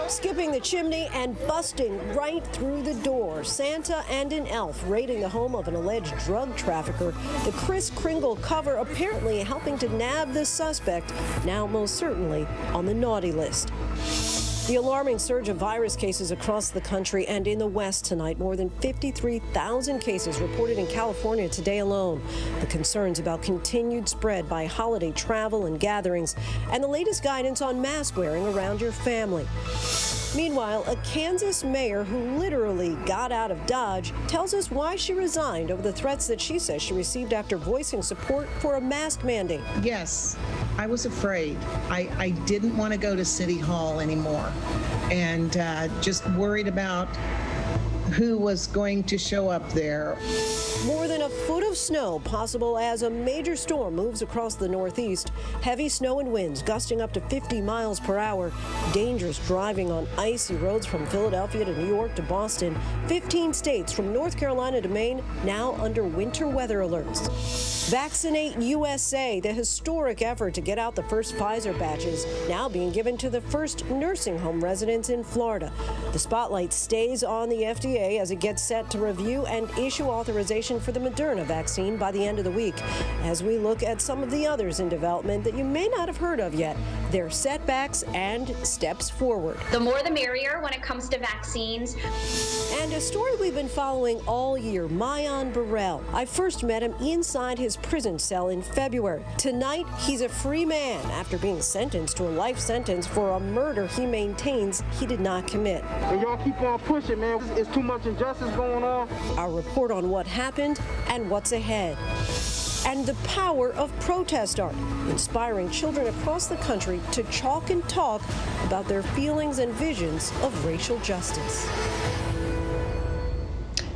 Skipping the chimney and busting right through the door. Santa and an elf raiding the home of an alleged drug trafficker. The Kris Kringle cover apparently helping to nab the suspect, now most certainly on the naughty list. The alarming surge of virus cases across the country and in the West tonight. More than 53,000 cases reported in California today alone. The concerns about continued spread by holiday travel and gatherings, and the latest guidance on mask wearing around your family. Meanwhile, a Kansas mayor who literally got out of Dodge tells us why she resigned over the threats that she says she received after voicing support for a mask mandate. Yes, I was afraid. I didn't want to go to City Hall anymore, and just worried about who was going to show up there. More than a foot of snow possible as a major storm moves across the Northeast. Heavy snow and winds gusting up to 50 miles per hour. Dangerous driving on icy roads from Philadelphia to New York to Boston. 15 states from North Carolina to Maine now under winter weather alerts. Vaccinate USA, the historic effort to get out the first Pfizer batches, now being given to the first nursing home residents in Florida. The spotlight stays on the FDA as it gets set to review and issue authorization for the Moderna vaccine by the end of the week. As we look at some of the others in development that you may not have heard of yet, their setbacks and steps forward. The more the merrier when it comes to vaccines. And a story we've been following all year, Mayan Burrell. I first met him inside his prison cell in February. Tonight, he's a free man after being sentenced to a life sentence for a murder he maintains he did not commit. And y'all keep on pushing, man. It's too much injustice going on. Our report on what happened and what's ahead. And the power of protest art, inspiring children across the country to chalk and talk about their feelings and visions of racial justice.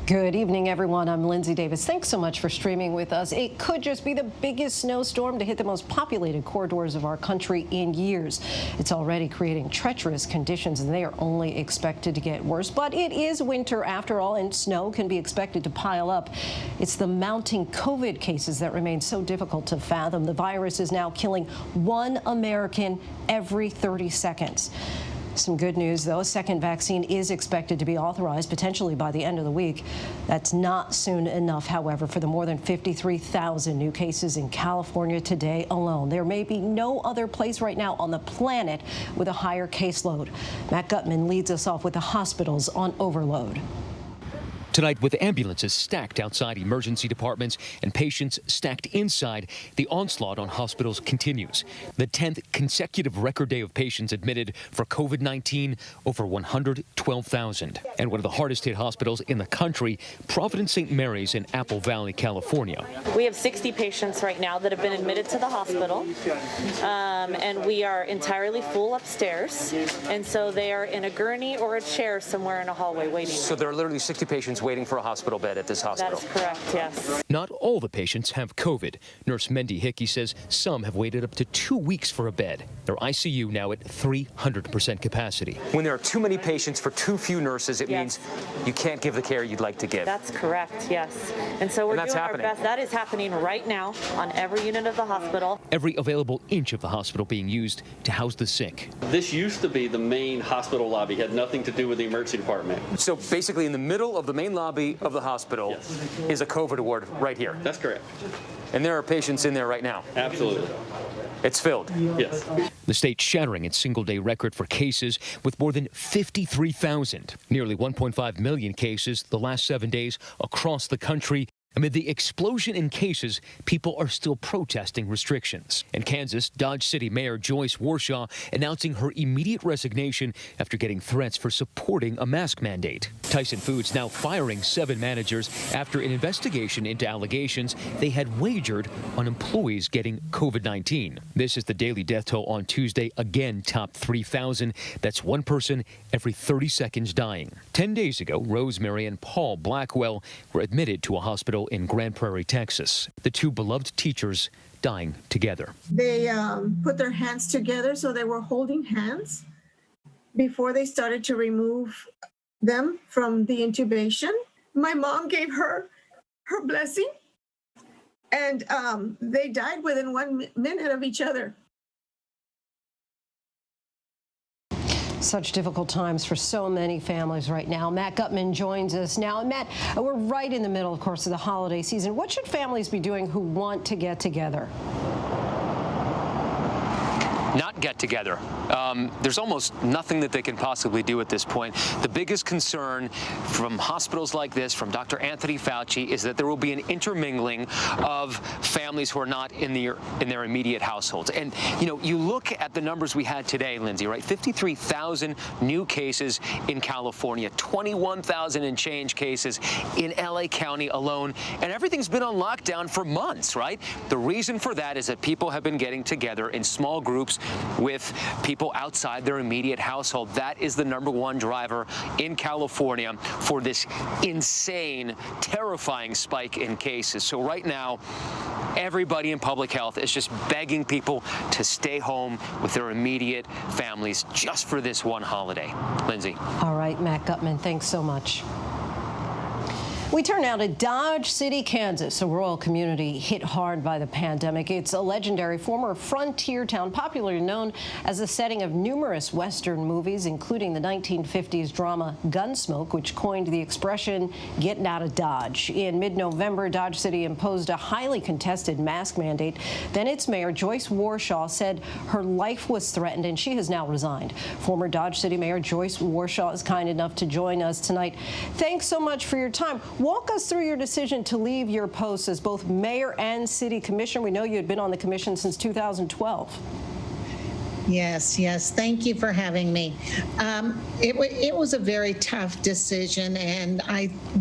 Good evening, everyone. I'm Lindsay Davis. Thanks so much for streaming with us. It could just be the biggest snowstorm to hit the most populated corridors of our country in years. It's already creating treacherous conditions, and they are only expected to get worse. But it is winter after all, and snow can be expected to pile up. It's the mounting COVID cases that remain so difficult to fathom. The virus is now killing 1 American every 30 seconds. Some good news, though. A second vaccine is expected to be authorized potentially by the end of the week. That's not soon enough, however, for the more than 53,000 new cases in California today alone. There may be no other place right now on the planet with a higher caseload. Matt Gutman leads us off with the hospitals on overload. Tonight, with ambulances stacked outside emergency departments and patients stacked inside, the onslaught on hospitals continues. The 10th consecutive record day of patients admitted for COVID-19, over 112,000. And one of the hardest hit hospitals in the country, Providence St. Mary's in Apple Valley, California. We have 60 patients right now that have been admitted to the hospital, and we are entirely full upstairs. And so they are in a gurney or a chair somewhere in a hallway waiting. So there are literally 60 patients waiting for a hospital bed at this hospital. That is correct, yes. Not all the patients have COVID. Nurse Mendy Hickey says some have waited up to 2 weeks for a bed. Their ICU now at 300% capacity. When there are too many patients for too few nurses, it means you can't give the care you'd like to give. That's correct, yes. And so we're doing our best. That is happening right now on every unit of the hospital. Every available inch of the hospital being used to house the sick. This used to be the main hospital lobby. It had nothing to do with the emergency department. So basically in the middle of the main lobby of the hospital is a COVID ward right here. That's correct. And there are patients in there right now. Absolutely. It's filled. Yes. The state shattering its single-day record for cases with more than 53,000. Nearly 1.5 million cases the last 7 days across the country. Amid the explosion in cases, people are still protesting restrictions. In Kansas, Dodge City Mayor Joyce Warshaw announcing her immediate resignation after getting threats for supporting a mask mandate. Tyson Foods now firing 7 managers after an investigation into allegations they had wagered on employees getting COVID-19. This is the daily death toll on Tuesday, again topped 3,000. That's 1 person every 30 seconds dying. 10 days ago, Rosemary and Paul Blackwell were admitted to a hospital in Grand Prairie, Texas. The 2 beloved teachers dying together. They put their hands together, so they were holding hands before they started to remove them from the intubation. My mom gave her blessing, And they died within 1 minute of each other. Such difficult times for so many families right now. Matt Gutman joins us now. And Matt, we're right in the middle, of course, of the holiday season. What should families be doing who want to get together? Not get together. There's almost nothing that they can possibly do at this point. The biggest concern from hospitals like this, from Dr. Anthony Fauci, is that there will be an intermingling of families who are not in their immediate households. And, you know, you look at the numbers we had today, Lindsay, right? 53,000 new cases in California, 21,000 and change cases in LA County alone, and everything's been on lockdown for months, right? The reason for that is that people have been getting together in small groups with people outside their immediate household. That is the #1 driver in California for this insane, terrifying spike in cases. So right now, everybody in public health is just begging people to stay home with their immediate families just for this one holiday. Lindsay. All right, Matt Gutman, thanks so much. We turn now to Dodge City, Kansas, a rural community hit hard by the pandemic. It's a legendary former frontier town, popularly known as the setting of numerous Western movies, including the 1950s drama Gunsmoke, which coined the expression "getting out of Dodge." In mid-November, Dodge City imposed a highly contested mask mandate. Then its mayor, Joyce Warshaw, said her life was threatened, and she has now resigned. Former Dodge City Mayor Joyce Warshaw is kind enough to join us tonight. Thanks so much for your time. Walk us through your decision to leave your post as both mayor and city commissioner. We know you had been on the commission since 2012. Yes. Thank you for having me. It was a very tough decision, and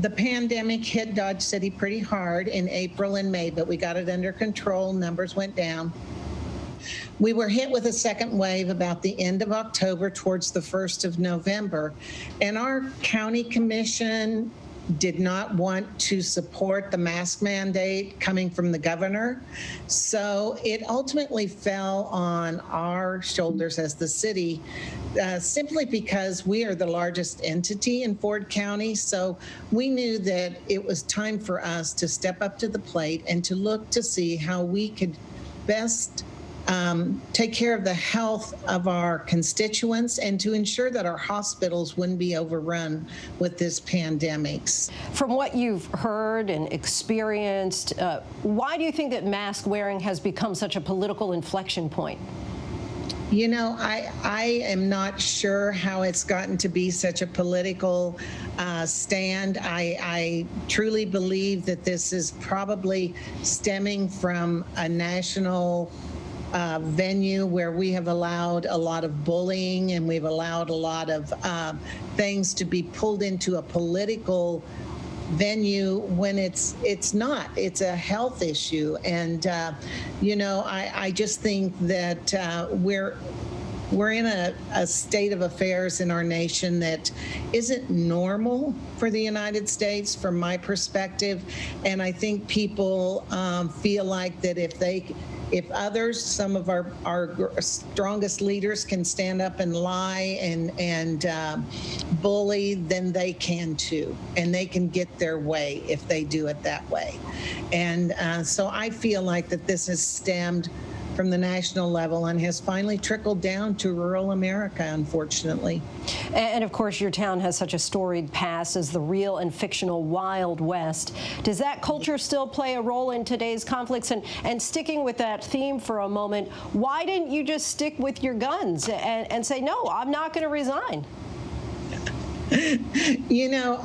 the pandemic hit Dodge City pretty hard in April and May, but we got it under control. Numbers went down. We were hit with a second wave about the end of October towards the 1st of November, and our county commission did not want to support the mask mandate coming from the governor. So it ultimately fell on our shoulders as the city, simply because we are the largest entity in Ford County. So we knew that it was time for us to step up to the plate and to look to see how we could best take care of the health of our constituents and to ensure that our hospitals wouldn't be overrun with this pandemic. From what you've heard and experienced, why do you think that mask wearing has become such a political inflection point? You know, I am not sure how it's gotten to be such a political stand. I truly believe that this is probably stemming from a national venue where we have allowed a lot of bullying, and we've allowed a lot of things to be pulled into a political venue when it's not. It's a health issue. And, you know, I just think that we're in a state of affairs in our nation that isn't normal for the United States from my perspective. And I think people feel like that if others, some of our strongest leaders can stand up and lie and bully, then they can too. And they can get their way if they do it that way. And so I feel like that this has stemmed from the national level and has finally trickled down to rural America, unfortunately. And of course, your town has such a storied past as the real and fictional Wild West. Does that culture still play a role in today's conflicts? And sticking with that theme for a moment, why didn't you just stick with your guns and say, no, I'm not going to resign? You know,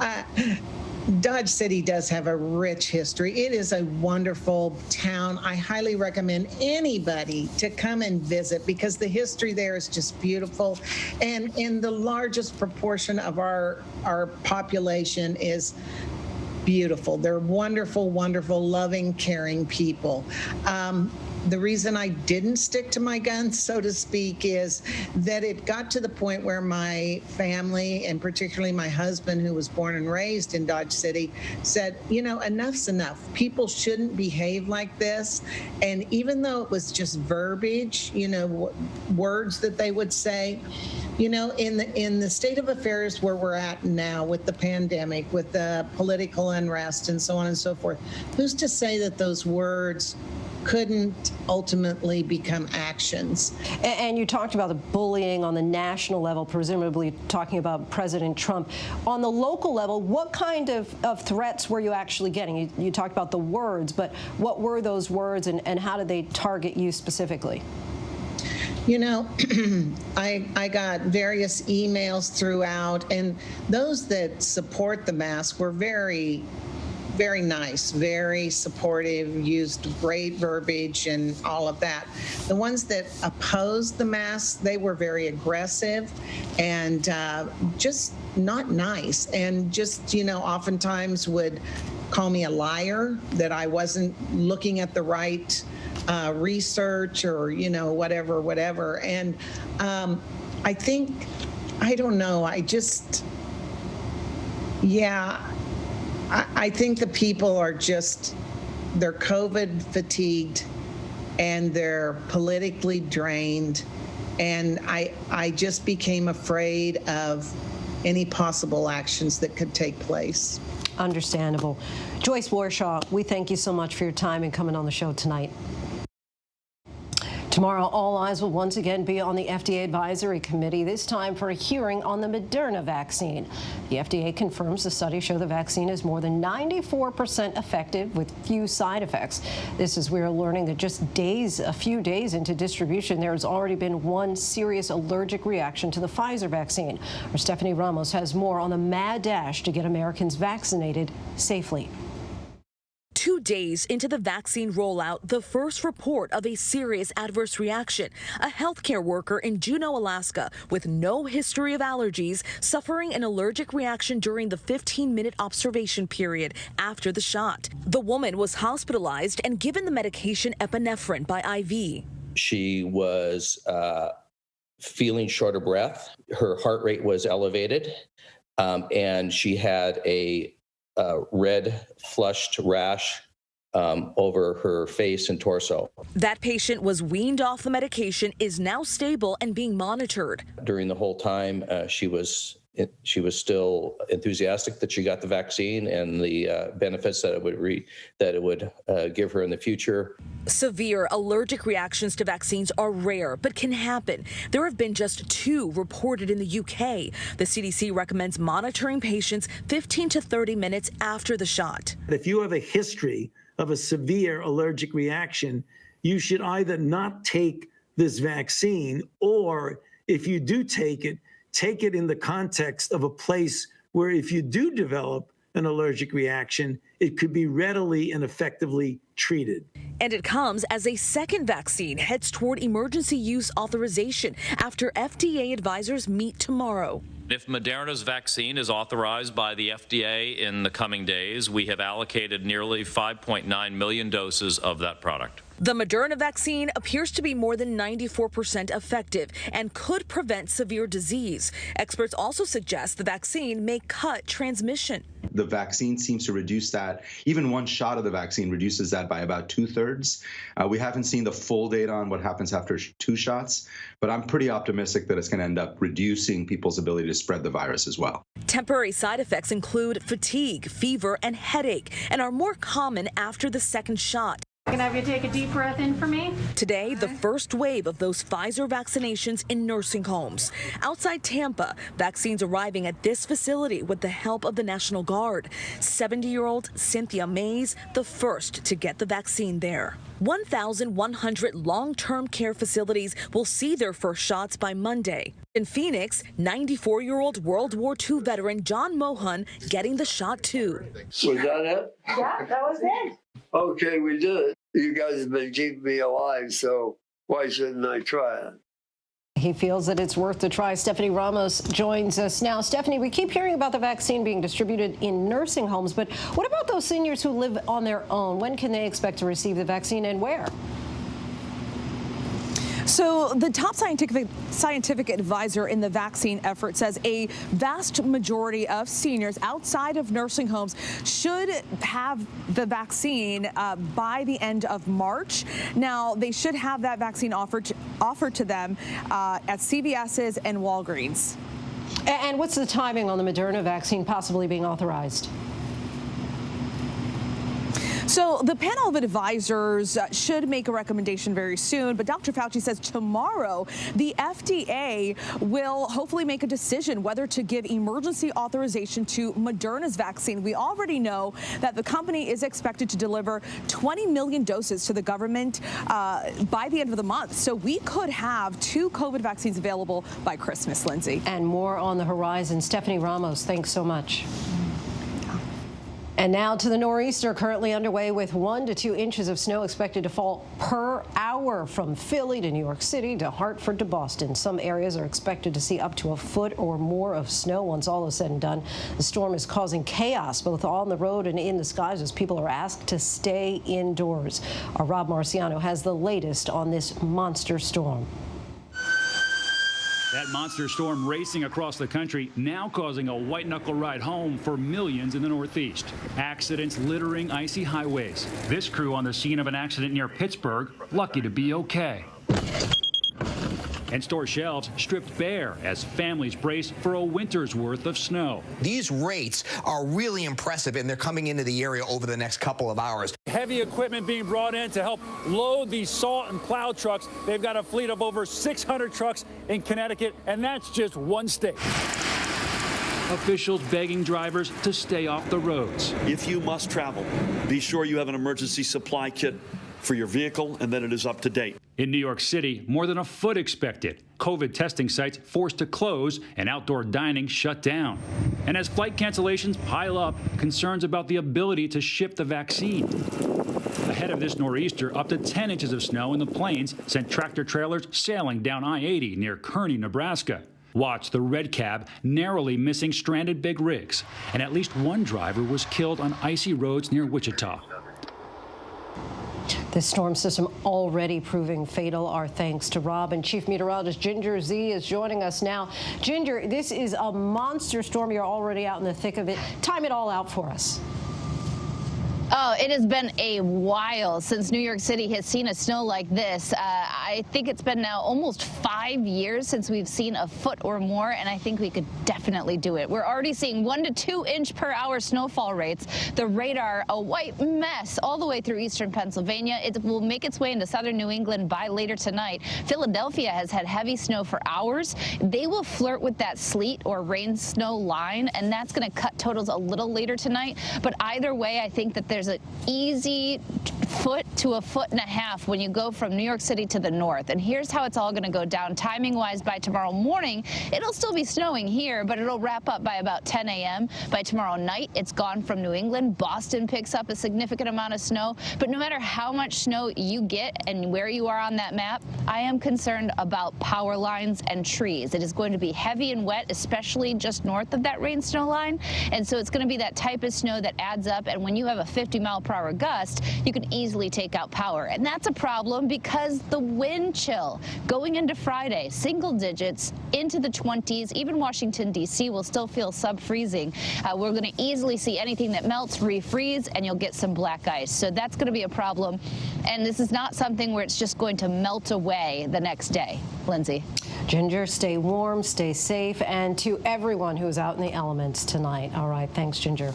Dodge City does have a rich history. It is a wonderful town. I highly recommend anybody to come and visit because the history there is just beautiful. And in the largest proportion of our population is beautiful. They're wonderful, wonderful, loving, caring people. The reason I didn't stick to my guns, so to speak, is that it got to the point where my family, and particularly my husband, who was born and raised in Dodge City, said, you know, enough's enough. People shouldn't behave like this. And even though it was just verbiage, you know, words that they would say, You know, in the state of affairs where we're at now with the pandemic, with the political unrest and so on and so forth, who's to say that those words couldn't ultimately become actions? And you talked about the bullying on the national level, presumably talking about President Trump. On the local level, what kind of threats were you actually getting? You talked about the words, but what were those words and how did they target you specifically? You know, I got various emails throughout, and those that support the mask were very nice, very supportive, used great verbiage and all of that. The ones that opposed the mask, they were very aggressive and just not nice, and just, you know, oftentimes would call me a liar, that I wasn't looking at the right research or, you know, whatever. And I think, I don't know, I think the people are just, they're COVID fatigued and they're politically drained. And I just became afraid of any possible actions that could take place. Understandable. Joyce Warshaw, we thank you so much for your time and coming on the show tonight. Tomorrow, all eyes will once again be on the FDA Advisory Committee, this time for a hearing on the Moderna vaccine. The FDA confirms the studies show the vaccine is more than 94% effective with few side effects. This is we're learning that just a few days into distribution, there has already been one serious allergic reaction to the Pfizer vaccine. Our Stephanie Ramos has more on the mad dash to get Americans vaccinated safely. 2 days into the vaccine rollout, the first report of a serious adverse reaction. A healthcare worker in Juneau, Alaska, with no history of allergies, suffering an allergic reaction during the 15-minute observation period after the shot. The woman was hospitalized and given the medication epinephrine by IV. She was feeling short of breath. Her heart rate was elevated, and she had a red flushed rash over her face and torso. That patient was weaned off the medication, is now stable and being monitored. During the whole time, she was still enthusiastic that she got the vaccine and the benefits that it would give her in the future. Severe allergic reactions to vaccines are rare, but can happen. There have been just 2 reported in the UK. The CDC recommends monitoring patients 15 to 30 minutes after the shot. If you have a history of a severe allergic reaction, you should either not take this vaccine, or if you do take it in the context of a place where if you do develop an allergic reaction, it could be readily and effectively treated. And it comes as a second vaccine heads toward emergency use authorization after FDA advisors meet tomorrow. If Moderna's vaccine is authorized by the FDA in the coming days, we have allocated nearly 5.9 million doses of that product. The Moderna vaccine appears to be more than 94% effective and could prevent severe disease. Experts also suggest the vaccine may cut transmission. The vaccine seems to reduce that. Even one shot of the vaccine reduces that by about 2/3. We haven't seen the full data on what happens after 2 shots, but I'm pretty optimistic that it's going to end up reducing people's ability to spread the virus as well. Temporary side effects include fatigue, fever, and headache, and are more common after the second shot. Can I have you take a deep breath in for me? Today, the first wave of those Pfizer vaccinations in nursing homes. Outside Tampa, vaccines arriving at this facility with the help of the National Guard. 70-year-old Cynthia Mays, the first to get the vaccine there. 1,100 long-term care facilities will see their first shots by Monday. In Phoenix, 94-year-old World War II veteran John Mohan getting the shot too. Was that it? Yeah, that was it. Okay, we did it. You guys have been keeping me alive, so why shouldn't I try it? He feels that it's worth the try. Stephanie Ramos joins us now. Stephanie, we keep hearing about the vaccine being distributed in nursing homes, but what about those seniors who live on their own? When can they expect to receive the vaccine and where? So the top scientific advisor in the vaccine effort says a vast majority of seniors outside of nursing homes should have the vaccine by the end of March. Now, they should have that vaccine offered to them at CVS's and Walgreens. And what's the timing on the Moderna vaccine possibly being authorized? So the panel of advisors should make a recommendation very soon, but Dr. Fauci says tomorrow the FDA will hopefully make a decision whether to give emergency authorization to Moderna's vaccine. We already know that the company is expected to deliver 20 million doses to the government by the end of the month. So we could have 2 COVID vaccines available by Christmas, Lindsay. And more on the horizon. Stephanie Ramos, thanks so much. And now to the nor'easter, currently underway with 1 to 2 inches of snow expected to fall per hour from Philly to New York City to Hartford to Boston. Some areas are expected to see up to a foot or more of snow once all is said and done. The storm is causing chaos both on the road and in the skies as people are asked to stay indoors. Our Rob Marciano has the latest on this monster storm. That monster storm racing across the country, now causing a white-knuckle ride home for millions in the Northeast. Accidents littering icy highways. This crew on the scene of an accident near Pittsburgh, lucky to be okay. And store shelves stripped bare as families brace for a winter's worth of snow. These rates are really impressive, and they're coming into the area over the next couple of hours. Heavy equipment being brought in to help load these salt and plow trucks. They've got a fleet of over 600 trucks in Connecticut, and that's just one state. Officials begging drivers to stay off the roads. If you must travel, be sure you have an emergency supply kit for your vehicle and that it is up to date. In New York City, more than a foot expected. COVID testing sites forced to close and outdoor dining shut down. And as flight cancellations pile up, concerns about the ability to ship the vaccine. Ahead of this nor'easter, up to 10 inches of snow in the plains sent tractor trailers sailing down I-80 near Kearney, Nebraska. Watch the red cab narrowly missing stranded big rigs. And at least one driver was killed on icy roads near Wichita. This storm system already proving fatal. Our thanks to Rob, and Chief Meteorologist Ginger Z is joining us now. Ginger, this is a monster storm. You're already out in the thick of it. Time it all out for us. Oh, it has been a while since New York City has seen a snow like this. I think it's been now almost 5 years since we've seen a foot or more, and I think we could definitely do it. We're already seeing 1 to 2 inch per hour snowfall rates. The radar, a white mess all the way through eastern Pennsylvania. It will make its way into southern New England by later tonight. Philadelphia has had heavy snow for hours. They will flirt with that sleet or rain snow line, and that's going to cut totals a little later tonight. But either way, I think that there's an easy foot to a foot and a half when you go from New York City to the north. And here's how it's all going to go down. Timing-wise, by tomorrow morning, it'll still be snowing here, but it'll wrap up by about 10 a.m. By tomorrow night, it's gone from New England. Boston picks up a significant amount of snow. But no matter how much snow you get and where you are on that map, I am concerned about power lines and trees. It is going to be heavy and wet, especially just north of that rain snow line. And so it's going to be that type of snow that adds up. And when you have a 50-mile-per-hour gust, you can easily take out power. And that's a problem because the wind chill going into Friday, single digits into the 20s, even Washington, D.C. will still feel sub-freezing. We're going to easily see anything that melts refreeze, and you'll get some black ice. So that's going to be a problem. And this is not something where it's just going to melt away the next day. Lindsay. Ginger, stay warm, stay safe, and to everyone who's out in the elements tonight. All right, thanks, Ginger.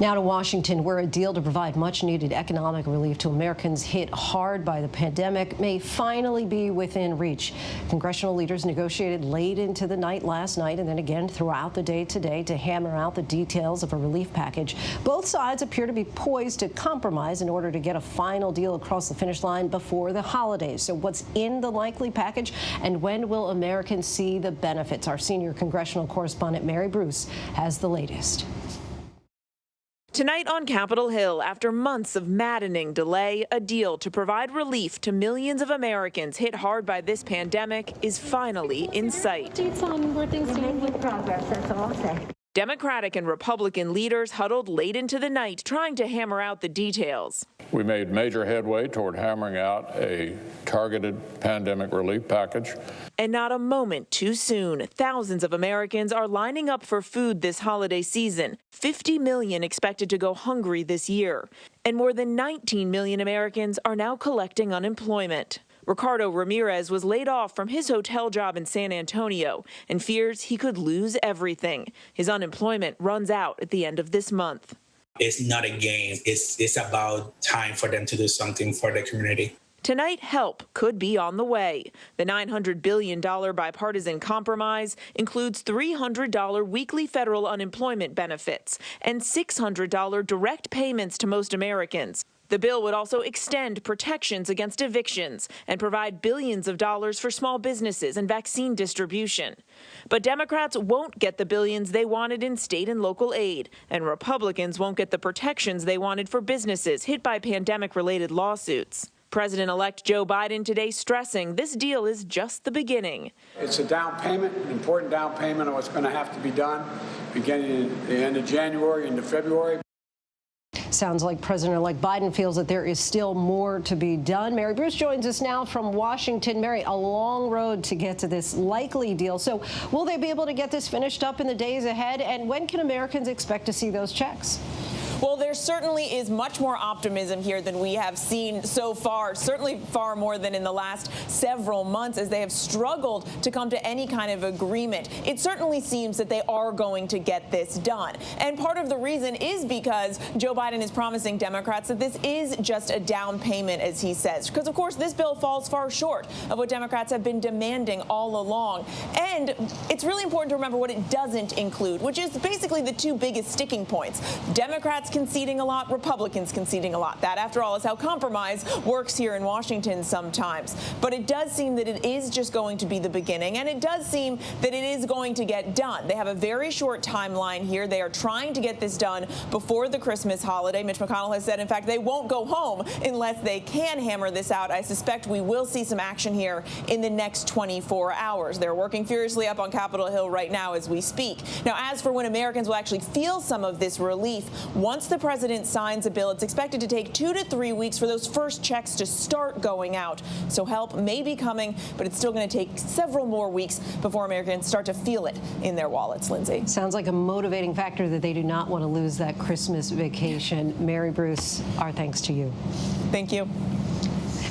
Now to Washington, where a deal to provide much-needed economic relief to Americans hit hard by the pandemic may finally be within reach. Congressional leaders negotiated late into the night last night and then again throughout the day today to hammer out the details of a relief package. Both sides appear to be poised to compromise in order to get a final deal across the finish line before the holidays. So what's in the likely package, and when will Americans see the benefits? Our senior congressional correspondent Mary Bruce has the latest. Tonight on Capitol Hill, after months of maddening delay, a deal to provide relief to millions of Americans hit hard by this pandemic is finally in sight. Updates on where things stand with progress, that's all I'll say. Democratic and Republican leaders huddled late into the night trying to hammer out the details. We made major headway toward hammering out a targeted pandemic relief package. And not a moment too soon, thousands of Americans are lining up for food this holiday season. 50 million expected to go hungry this year. And more than 19 million Americans are now collecting unemployment. Ricardo Ramirez was laid off from his hotel job in San Antonio and fears he could lose everything. His unemployment runs out at the end of this month. It's not a game. It's about time for them to do something for the community. Tonight, help could be on the way. The $900 billion bipartisan compromise includes $300 weekly federal unemployment benefits and $600 direct payments to most Americans. The bill would also extend protections against evictions and provide billions of dollars for small businesses and vaccine distribution. But Democrats won't get the billions they wanted in state and local aid, and Republicans won't get the protections they wanted for businesses hit by pandemic-related lawsuits. President-elect Joe Biden today stressing this deal is just the beginning. It's a down payment, an important down payment on what's going to have to be done beginning at the end of January into February. Sounds like President-elect Biden feels that there is still more to be done. Mary Bruce joins us now from Washington. Mary, a long road to get to this likely deal. So will they be able to get this finished up in the days ahead? And when can Americans expect to see those checks? Well, there certainly is much more optimism here than we have seen so far, certainly far more than in the last several months, as they have struggled to come to any kind of agreement. It certainly seems that they are going to get this done. And part of the reason is because Joe Biden is promising Democrats that this is just a down payment, as he says. Because, of course, this bill falls far short of what Democrats have been demanding all along. And it's really important to remember what it doesn't include, which is basically the two biggest sticking points. Democrats conceding a lot, Republicans conceding a lot. That, after all, is how compromise works here in Washington sometimes. But it does seem that it is just going to be the beginning, and it does seem that it is going to get done. They have a very short timeline here. They are trying to get this done before the Christmas holiday. Mitch McConnell has said, in fact, they won't go home unless they can hammer this out. I suspect we will see some action here in the next 24 hours. They're working furiously up on Capitol Hill right now as we speak. Now, as for when Americans will actually feel some of this relief, once the president signs a bill, it's expected to take 2 to 3 weeks for those first checks to start going out. So help may be coming, but it's still going to take several more weeks before Americans start to feel it in their wallets, Lindsay. Sounds like a motivating factor that they do not want to lose that Christmas vacation. Mary Bruce, our thanks to you. Thank you.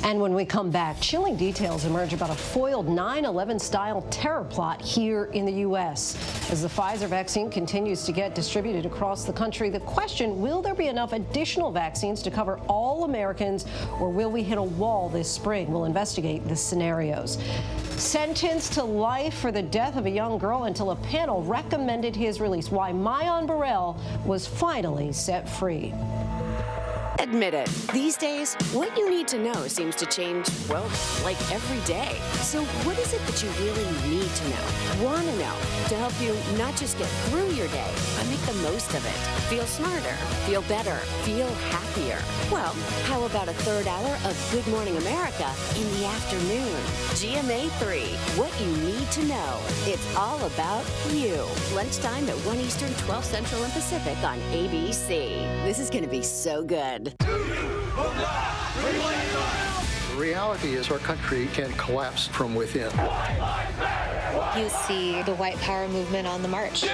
And when we come back, chilling details emerge about a foiled 9/11-style terror plot here in the U.S. As the Pfizer vaccine continues to get distributed across the country, the question, will there be enough additional vaccines to cover all Americans, or will we hit a wall this spring? We'll investigate the scenarios. Sentenced to life for the death of a young girl until a panel recommended his release. Why Mayan Burrell was finally set free. Admit it. These days, what you need to know seems to change, well, like every day. So what is it that you really need to know, want to know, to help you not just get through your day, but make the most of it? Feel smarter, feel better, feel happier. Well, how about a third hour of Good Morning America in the afternoon? GMA 3, what you need to know. It's all about you. Lunchtime at 1 Eastern, 12 Central and Pacific on ABC. This is going to be so good. The reality is our country can collapse from within. You see the white power movement on the march.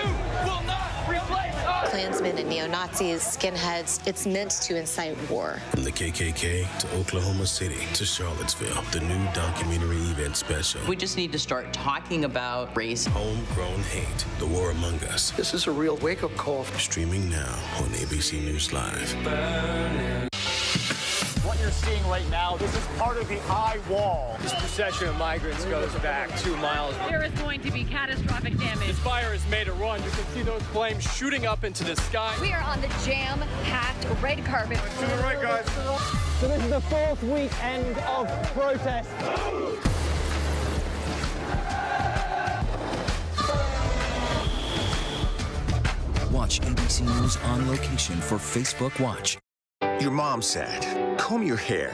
Klansmen and neo-Nazis, skinheads, it's meant to incite war. From the KKK to Oklahoma City to Charlottesville, the new documentary event special. We just need to start talking about race. Homegrown hate, the war among us. This is a real wake-up call. Streaming now on ABC News Live. What you're seeing right now, this is part of the eye wall. This procession of migrants goes back 2 miles. There is going to be catastrophic damage. This fire has made a run. You can see those flames shooting up into the sky. We are on the jam-packed red carpet. To the right, guys. So this is the 4th weekend of protest. Watch ABC News on location for Facebook Watch. Your mom said, comb your hair.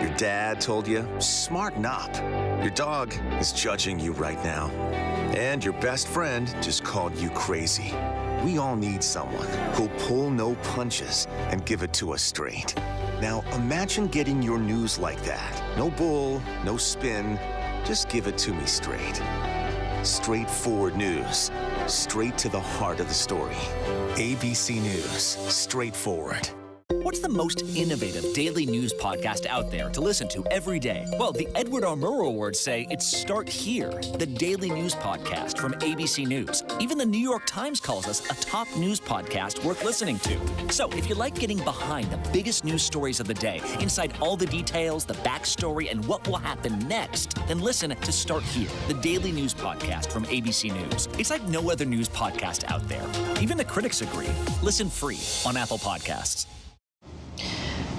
Your dad told you, smarten up. Your dog is judging you right now. And your best friend just called you crazy. We all need someone who'll pull no punches and give it to us straight. Now, imagine getting your news like that. No bull, no spin, just give it to me straight. Straightforward news, straight to the heart of the story. ABC News, straightforward. What's the most innovative daily news podcast out there to listen to every day? Well, the Edward R. Murrow Awards say it's Start Here, the daily news podcast from ABC News. Even the New York Times calls us a top news podcast worth listening to. So if you like getting behind the biggest news stories of the day, inside all the details, the backstory, and what will happen next, then listen to Start Here, the daily news podcast from ABC News. It's like no other news podcast out there. Even the critics agree. Listen free on Apple Podcasts.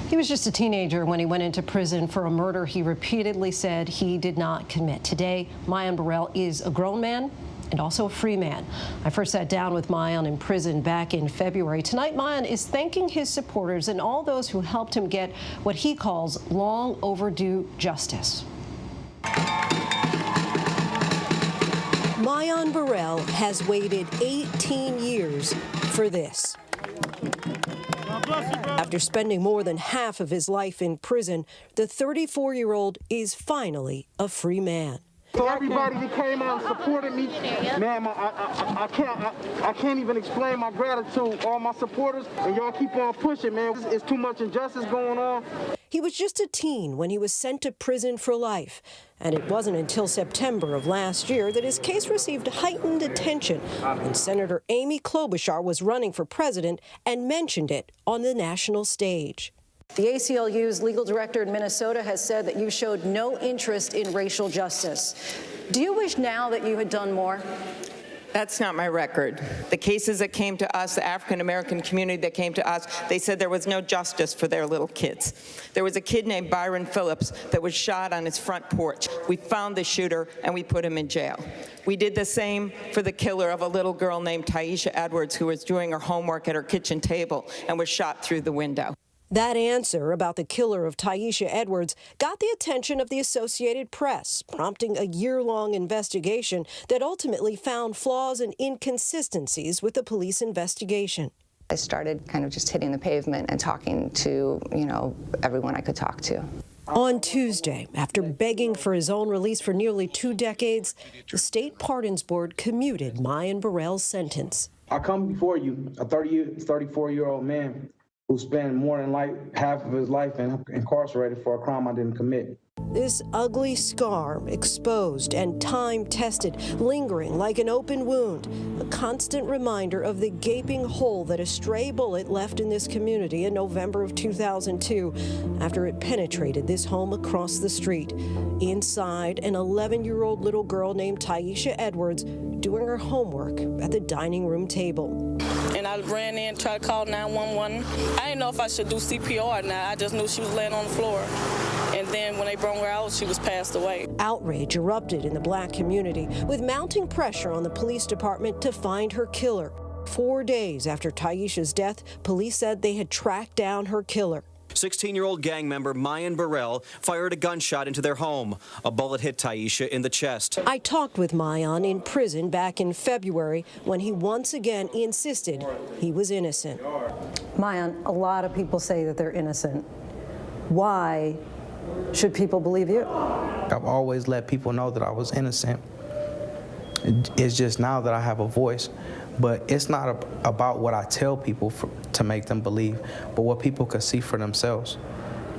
He was just a teenager when he went into prison for a murder he repeatedly said he did not commit. Today, Mayan Burrell is a grown man and also a free man. I first sat down with Mayan in prison back in February. Tonight, Mayan is thanking his supporters and all those who helped him get what he calls long overdue justice. Mayan Burrell has waited 18 years for this. After spending more than half of his life in prison, the 34-year-old is finally a free man. So everybody that came out and supported me, man, I can't even explain my gratitude. All my supporters, and y'all keep on pushing, man. It's too much injustice going on. He was just a teen when he was sent to prison for life. And it wasn't until September of last year that his case received heightened attention when Senator Amy Klobuchar was running for president and mentioned it on the national stage. The ACLU's legal director in Minnesota has said that you showed no interest in racial justice. Do you wish now that you had done more? That's not my record. The cases that came to us, the African-American community that came to us, they said there was no justice for their little kids. There was a kid named Byron Phillips that was shot on his front porch. We found the shooter and we put him in jail. We did the same for the killer of a little girl named Tyisha Edwards who was doing her homework at her kitchen table and was shot through the window. That answer about the killer of Tyisha Edwards got the attention of the Associated Press, prompting a year-long investigation that ultimately found flaws and inconsistencies with the police investigation. I started kind of just hitting the pavement and talking to, everyone I could talk to. On Tuesday, after begging for his own release for nearly 2 decades, the State Pardons Board commuted Mayan Burrell's sentence. I come before you, a 34-year-old man who spent more than half of his life incarcerated for a crime I didn't commit. This ugly scar, exposed and time-tested, lingering like an open wound, a constant reminder of the gaping hole that a stray bullet left in this community in November of 2002 after it penetrated this home across the street. Inside, an 11-year-old little girl named Tyisha Edwards doing her homework at the dining room table. And I ran in, tried to call 911. I didn't know if I should do CPR or not. I just knew she was laying on the floor. And then when they brought her out, she was passed away. Outrage erupted in the black community, with mounting pressure on the police department to find her killer. 4 days after Tyisha's death, police said they had tracked down her killer. 16-year-old gang member Mayan Burrell fired a gunshot into their home. A bullet hit Tyisha in the chest. I talked with Mayan in prison back in February when he once again insisted he was innocent. Mayan, a lot of people say that they're innocent. Why should people believe you? I've always let people know that I was innocent. It's just now that I have a voice. But it's not about what I tell people to make them believe, but what people can see for themselves.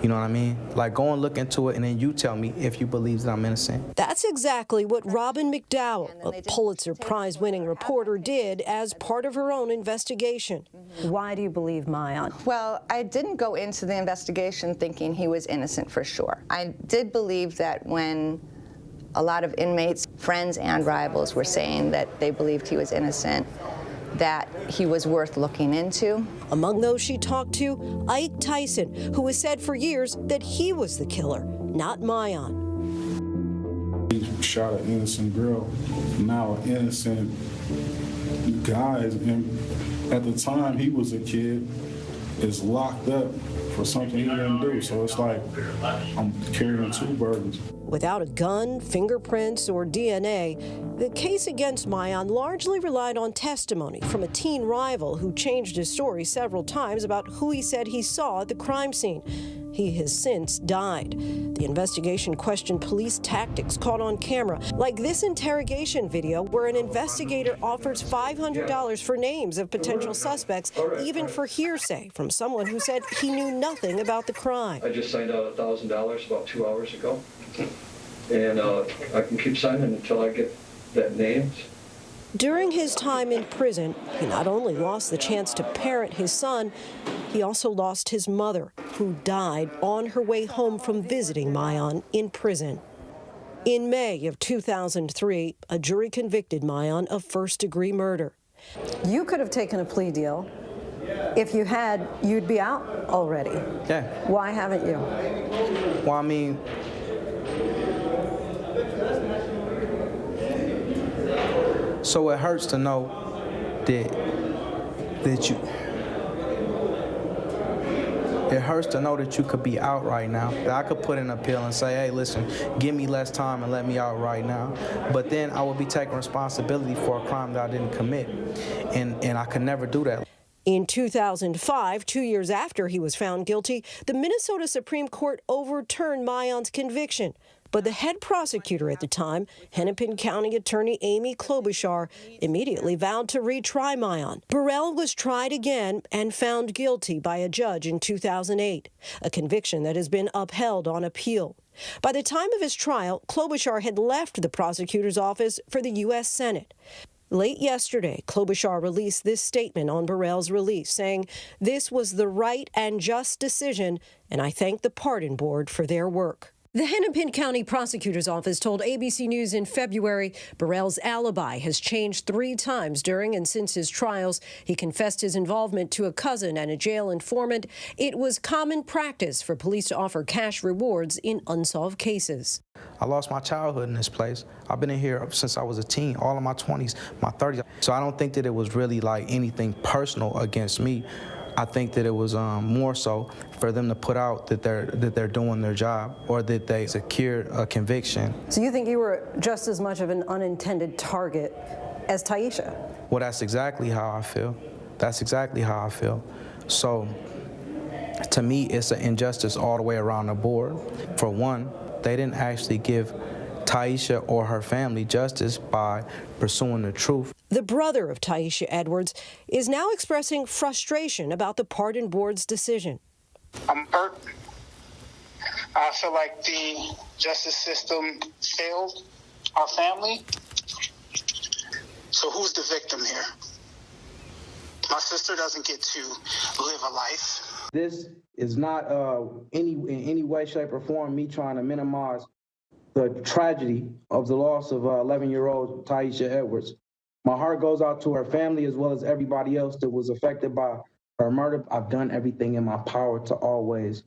You know what I mean? Like, go and look into it, and then you tell me if you believe that I'm innocent. That's exactly what Robin McDowell, a Pulitzer Prize-winning reporter, did as part of her own investigation. Why do you believe Mayan? Well, I didn't go into the investigation thinking he was innocent for sure. I did believe that when a lot of inmates, friends and rivals, were saying that they believed he was innocent, that he was worth looking into. Among those she talked to, Ike Tyson, who has said for years that he was the killer, not Mayan. He shot an innocent girl, now an innocent guy. And at the time, he was a kid. is locked up for something he didn't do. So it's like I'm carrying two burdens. Without a gun, fingerprints, or DNA, the case against Mayan largely relied on testimony from a teen rival who changed his story several times about who he said he saw at the crime scene. He has since died. The investigation questioned police tactics caught on camera, like this interrogation video where an investigator offers $500 for names of potential suspects, even for hearsay from someone who said he knew nothing about the crime. I just signed out $1,000 about 2 hours ago, and I can keep signing until I get that name. During his time in prison, he not only lost the chance to parent his son, he also lost his mother, who died on her way home from visiting Mayan in prison. In May of 2003, a jury convicted Mayan of first-degree murder. You could have taken a plea deal. If you had, you'd be out already. Yeah. Why haven't you? Well, I mean, so it hurts to know that you. It hurts to know that you could be out right now. That I could put in an appeal and say, hey, listen, give me less time and let me out right now. But then I would be taking responsibility for a crime that I didn't commit. And I could never do that. In 2005, 2 years after he was found guilty, the Minnesota Supreme Court overturned Mayan's conviction. But the head prosecutor at the time, Hennepin County Attorney Amy Klobuchar, immediately vowed to retry Mayan. Burrell was tried again and found guilty by a judge in 2008, a conviction that has been upheld on appeal. By the time of his trial, Klobuchar had left the prosecutor's office for the U.S. Senate. Late yesterday, Klobuchar released this statement on Burrell's release, saying, "This was the right and just decision, and I thank the Pardon Board for their work." The Hennepin County Prosecutor's Office told ABC News in February Burrell's alibi has changed 3 times during and since his trials. He confessed his involvement to a cousin and a jail informant. It was common practice for police to offer cash rewards in unsolved cases. I lost my childhood in this place. I've been in here since I was a teen, all of my 20s, my 30s. So I don't think that it was really like anything personal against me. I think that it was more so for them to put out that they're doing their job or that they secured a conviction. So you think you were just as much of an unintended target as Taisha? Well, that's exactly how I feel. That's exactly how I feel. So to me, it's an injustice all the way around the board. For one, they didn't actually give Taisha or her family justice by pursuing the truth. The brother of Taisha Edwards is now expressing frustration about the Pardon Board's decision. I'm hurt. I feel like the justice system failed our family. So who's the victim here? My sister doesn't get to live a life. This is not in any way, shape, or form me trying to minimize the tragedy of the loss of 11-year-old Taisha Edwards. My heart goes out to her family as well as everybody else that was affected by her murder. I've done everything in my power to always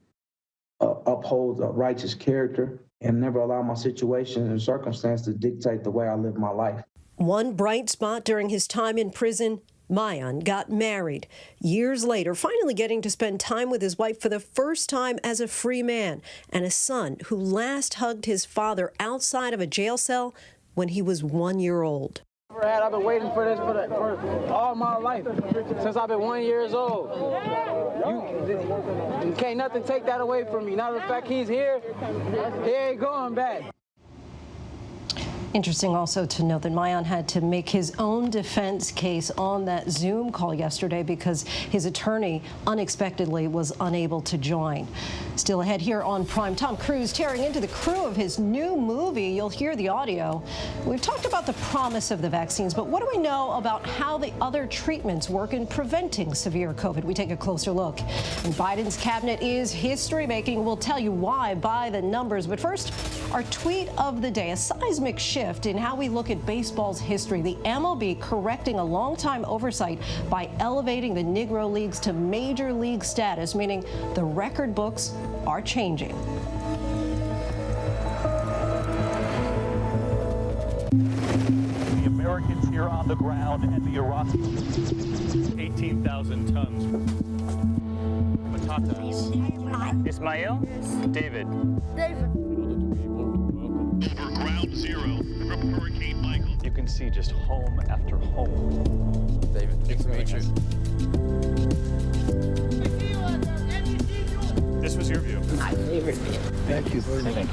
uphold a righteous character and never allow my situation and circumstance to dictate the way I live my life. One bright spot during his time in prison, Mayan got married. Years later, finally getting to spend time with his wife for the first time as a free man, and a son who last hugged his father outside of a jail cell when he was 1 year old. I've been waiting for this for all my life, since I've been 1 year old. You can't nothing take that away from me. Now the fact he's here, he ain't going back. Interesting also to note that Mayan had to make his own defense case on that Zoom call yesterday because his attorney unexpectedly was unable to join. Still ahead here on Prime, Tom Cruise tearing into the crew of his new movie. You'll hear the audio. We've talked about the promise of the vaccines, but what do we know about how the other treatments work in preventing severe COVID? We take a closer look. And Biden's cabinet is history-making. We'll tell you why by the numbers. But first, our tweet of the day, a seismic shift in how we look at baseball's history. The MLB correcting a long-time oversight by elevating the Negro Leagues to major league status, meaning the record books are changing. The Americans here on the ground and the Iraqis, 18,000 tons. Tatas. Ismail? David. Over ground zero from Hurricane Michael. You can see just home after home. David, good to meet you. This was your view. My favorite view. Thank you very much.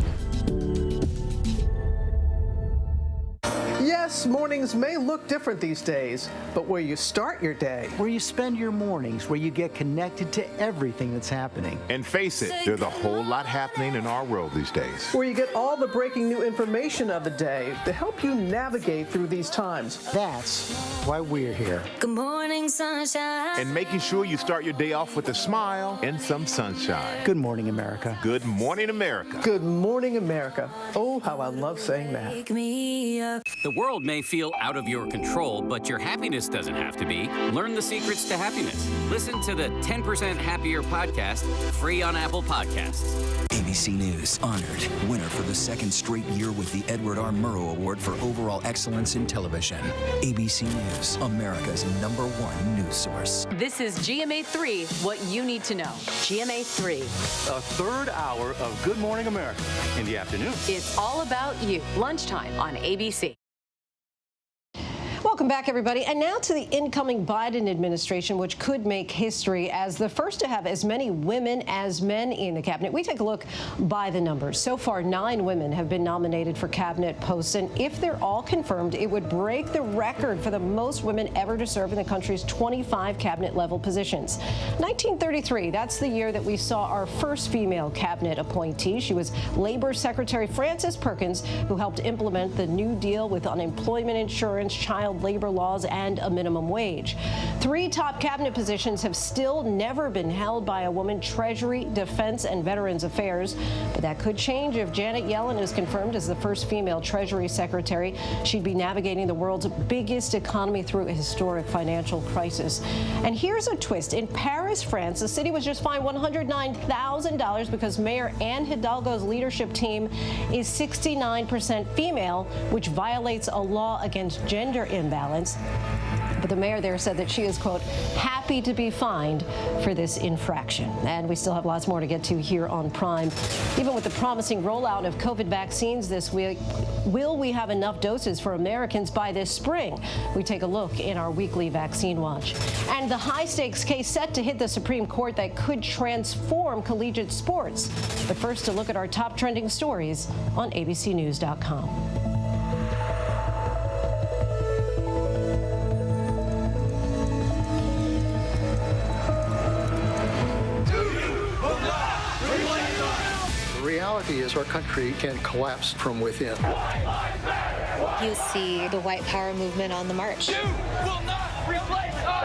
Yes, mornings may look different these days, but where you start your day, where you spend your mornings, where you get connected to everything that's happening. And face it, there's a whole lot happening in our world these days. Where you get all the breaking new information of the day to help you navigate through these times. That's why we're here. Good morning, sunshine. And making sure you start your day off with a smile and some sunshine. Good morning, America. Good morning, America. Good morning, America. Oh, how I love saying that. Wake me up. The world may feel out of your control, but your happiness doesn't have to be. Learn the secrets to happiness. Listen to the 10% Happier podcast, free on Apple Podcasts. ABC News honored winner for the second straight year with the Edward R. Murrow Award for Overall Excellence in Television. ABC News, America's #1 news source. This is GMA3, what you need to know. GMA3. A third hour of Good Morning America in the afternoon. It's all about you. Lunchtime on ABC. Welcome back, everybody. And now to the incoming Biden administration, which could make history as the first to have as many women as men in the cabinet. We take a look by the numbers. So far, 9 women have been nominated for cabinet posts. And if they're all confirmed, it would break the record for the most women ever to serve in the country's 25 cabinet level positions. 1933, that's the year that we saw our first female cabinet appointee. She was Labor Secretary Frances Perkins, who helped implement the New Deal with unemployment insurance, child labor laws, and a minimum wage. 3 top cabinet positions have still never been held by a woman: Treasury, Defense, and Veterans Affairs. But that could change if Janet Yellen is confirmed as the first female Treasury Secretary. She'd be navigating the world's biggest economy through a historic financial crisis. And here's a twist. In Paris, France, the city was just fined $109,000 because Mayor Anne Hidalgo's leadership team is 69% female, which violates a law against gender imbalance. But the mayor there said that she is, quote, happy to be fined for this infraction. And we still have lots more to get to here on Prime. Even with the promising rollout of COVID vaccines this week, will we have enough doses for Americans by this spring? We take a look in our weekly Vaccine Watch. And the high-stakes case set to hit the Supreme Court that could transform collegiate sports. But first, a look at our top trending stories on abcnews.com. The reality is our country can collapse from within. You see the white power movement on the march.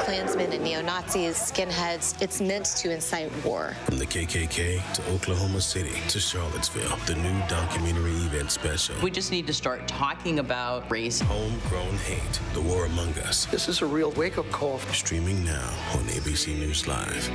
Klansmen and neo-Nazis, skinheads, it's meant to incite war. From the KKK to Oklahoma City to Charlottesville, the new documentary event special. We just need to start talking about race. Homegrown Hate, The War Among Us. This is a real wake-up call. Streaming now on ABC News Live.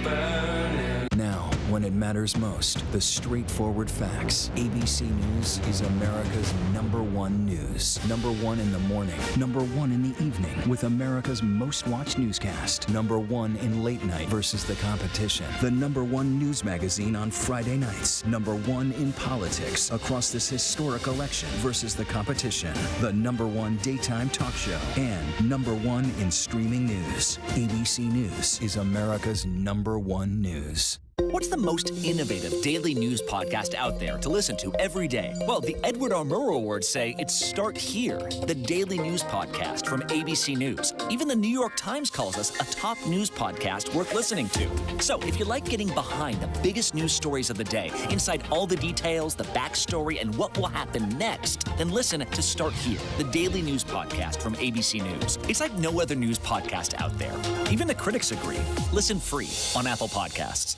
Now, when it matters most, the straightforward facts. ABC News is America's #1 news. #1 in the morning, #1 in the evening, with America's most watched newscast. #1 in late night versus the competition. The #1 news magazine on Friday nights. #1 in politics across this historic election versus the competition. The #1 daytime talk show. And #1 in streaming news. ABC News is America's #1 news. What's the most innovative daily news podcast out there to listen to every day? Well, the Edward R. Murrow Awards say it's Start Here, the daily news podcast from ABC News. Even the New York Times calls us a top news podcast worth listening to. So if you like getting behind the biggest news stories of the day, inside all the details, the backstory, and what will happen next, then listen to Start Here, the daily news podcast from ABC News. It's like no other news podcast out there. Even the critics agree. Listen free on Apple Podcasts.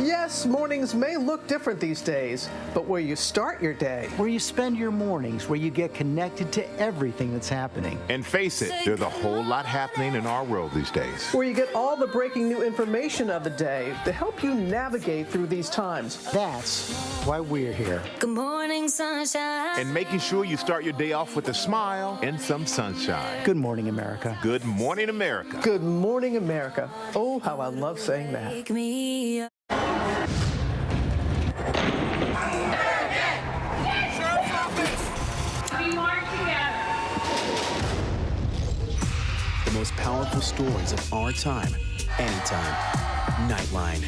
Yes, mornings may look different these days, but where you start your day, where you spend your mornings, where you get connected to everything that's happening. And face it, there's a whole lot happening in our world these days. Where you get all the breaking new information of the day to help you navigate through these times. That's why we're here. Good morning, sunshine. And making sure you start your day off with a smile and some sunshine. Good morning, America. Good morning, America. Good morning, America. Oh, how I love saying that. Wake me up. most powerful stories of our time, anytime. Nightline.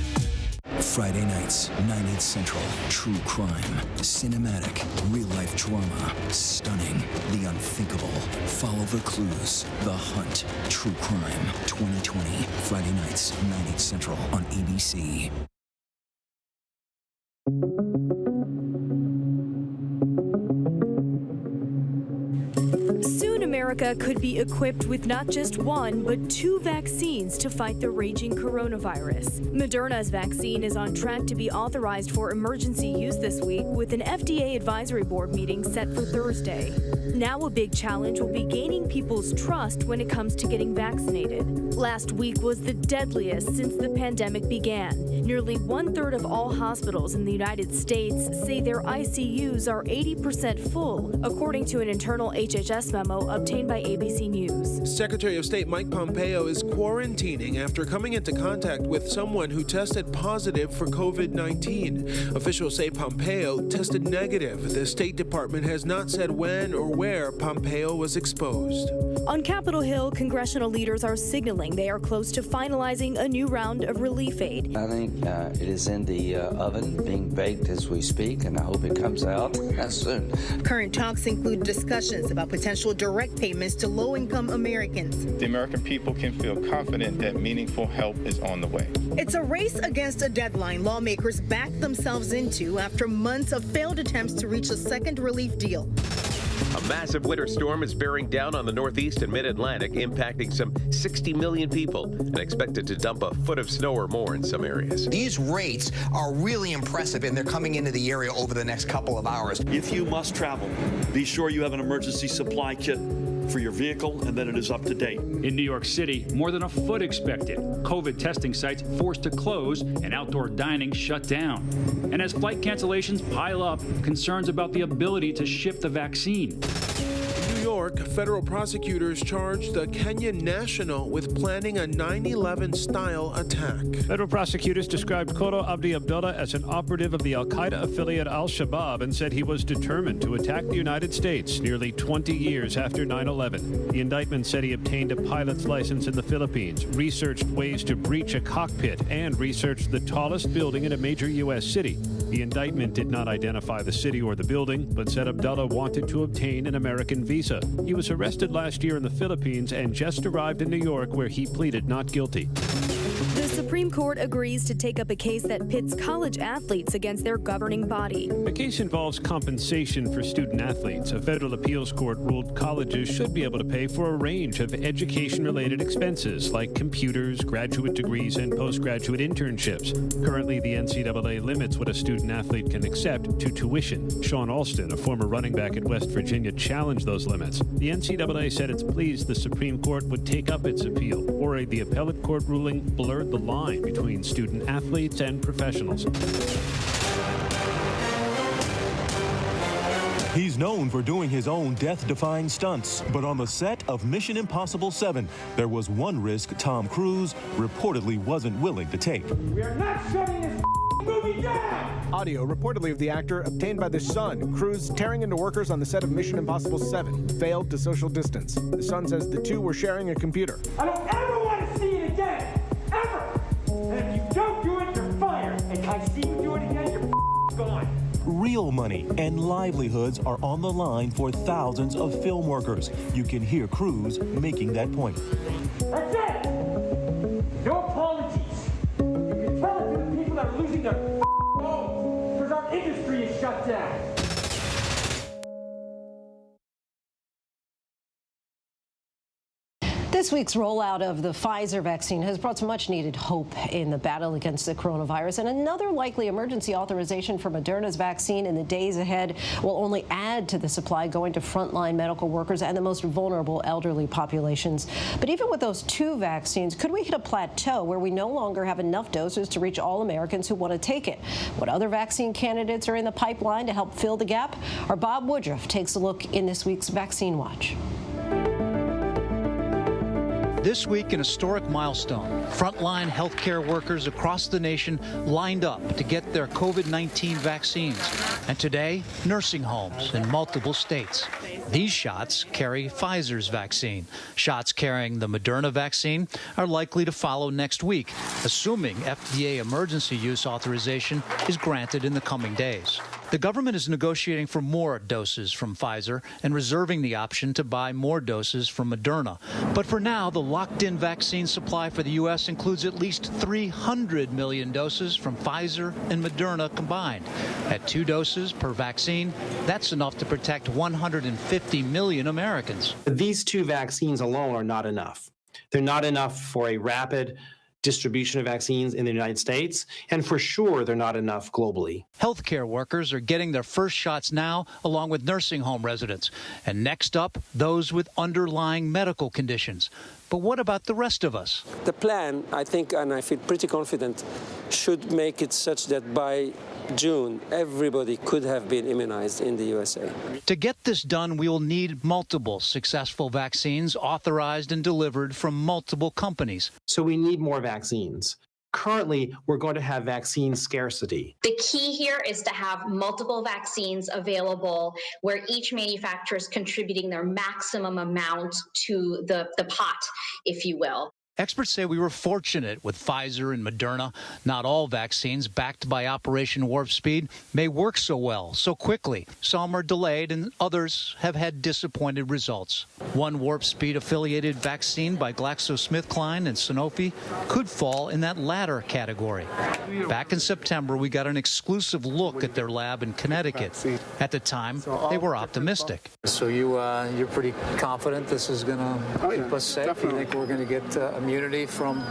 Friday nights, 9/8 Central. True crime, cinematic, real-life drama, stunning, the unthinkable. Follow the clues. The Hunt. True crime. 2020. Friday nights, 9/8 Central on ABC. Soon, America could be equipped with not just one, but 2 vaccines to fight the raging coronavirus. Moderna's vaccine is on track to be authorized for emergency use this week, with an FDA advisory board meeting set for Thursday. Now a big challenge will be gaining people's trust when it comes to getting vaccinated. Last week was the deadliest since the pandemic began. Nearly 1/3 of all hospitals in the United States say their ICUs are 80% full, according to an internal HHS memo obtained by ABC News. Secretary of State Mike Pompeo is quarantining after coming into contact with someone who tested positive for COVID-19. Officials say Pompeo tested negative. The State Department has not said when or where Pompeo was exposed. On Capitol Hill, congressional leaders are signaling they are close to finalizing a new round of relief aid. I think it is in the oven, being baked as we speak, and I hope it comes out soon. Current talks include discussions about potential direct payments to low-income Americans. The American people can feel confident that meaningful help is on the way. It's a race against a deadline lawmakers backed themselves into after months of failed attempts to reach a second relief deal. A massive winter storm is bearing down on the Northeast and Mid-Atlantic, impacting some 60 million people and expected to dump a foot of snow or more in some areas. These rates are really impressive, and they're coming into the area over the next couple of hours. If you must travel, be sure you have an emergency supply kit for your vehicle and that it is up to date. In New York City, more than a foot expected. COVID testing sites forced to close and outdoor dining shut down. And as flight cancellations pile up, concerns about the ability to ship the vaccine. In New York, federal prosecutors charged the Kenyan national with planning a 9/11-style attack. Federal prosecutors described Koro Abdi Abdullah as an operative of the al-Qaeda affiliate al-Shabaab and said he was determined to attack the United States nearly 20 years after 9/11. The indictment said he obtained a pilot's license in the Philippines, researched ways to breach a cockpit, and researched the tallest building in a major U.S. city. The indictment did not identify the city or the building, but said Abdullah wanted to obtain an American visa. He was arrested last year in the Philippines and just arrived in New York, where he pleaded not guilty. The Supreme Court agrees to take up a case that pits college athletes against their governing body. The case involves compensation for student athletes. A federal appeals court ruled colleges should be able to pay for a range of education-related expenses like computers, graduate degrees, and postgraduate internships. Currently, the NCAA limits what a student athlete can accept to tuition. Sean Alston, a former running back at West Virginia, challenged those limits. The NCAA said it's pleased the Supreme Court would take up its appeal. Worried the appellate court ruling blurred the line between student athletes and professionals. He's known for doing his own death-defying stunts, but on the set of Mission Impossible 7, there was one risk Tom Cruise reportedly wasn't willing to take. We are not shutting this movie down! Audio reportedly of the actor obtained by The Sun. Cruise tearing into workers on the set of Mission Impossible 7 failed to social distance. The Sun says the two were sharing a computer. I don't ever want to see it again! Ever! And if you don't do it, you're fired! And if I see you do it again, you're gone! Real money and livelihoods are on the line for thousands of film workers. You can hear Cruise making that point. That's it! No apologies! You can tell it to the people that are losing their homes because our industry is shut down. This week's rollout of the Pfizer vaccine has brought some much-needed hope in the battle against the coronavirus, and another likely emergency authorization for Moderna's vaccine in the days ahead will only add to the supply going to frontline medical workers and the most vulnerable elderly populations. But even with those 2 vaccines, could we hit a plateau where we no longer have enough doses to reach all Americans who want to take it? What other vaccine candidates are in the pipeline to help fill the gap? Our Bob Woodruff takes a look in this week's Vaccine Watch. This week, an historic milestone. Frontline healthcare workers across the nation lined up to get their COVID-19 vaccines. And today, nursing homes in multiple states. These shots carry Pfizer's vaccine. Shots carrying the Moderna vaccine are likely to follow next week, assuming FDA emergency use authorization is granted in the coming days. The government is negotiating for more doses from Pfizer and reserving the option to buy more doses from Moderna. But for now, the locked-in vaccine supply for the U.S. includes at least 300 million doses from Pfizer and Moderna combined. At 2 doses per vaccine, that's enough to protect 150 million Americans. These 2 vaccines alone are not enough. They're not enough for a rapid distribution of vaccines in the United States, and for sure they're not enough globally. Healthcare workers are getting their first shots now, along with nursing home residents. And next up, those with underlying medical conditions. But what about the rest of us? The plan, I think, and I feel pretty confident, should make it such that by June, everybody could have been immunized in the USA. To get this done, we will need multiple successful vaccines authorized and delivered from multiple companies. So we need more vaccines. Currently, we're going to have vaccine scarcity. The key here is to have multiple vaccines available where each manufacturer is contributing their maximum amount to the pot, if you will. Experts say we were fortunate with Pfizer and Moderna. Not all vaccines backed by Operation Warp Speed may work so well, so quickly. Some are delayed and others have had disappointed results. One Warp Speed affiliated vaccine by GlaxoSmithKline and Sanofi could fall in that latter category. Back in September, we got an exclusive look at their lab in Connecticut. At the time, they were optimistic. So you're pretty confident this is going to keep us safe? Definitely. You think we're going to get immunity from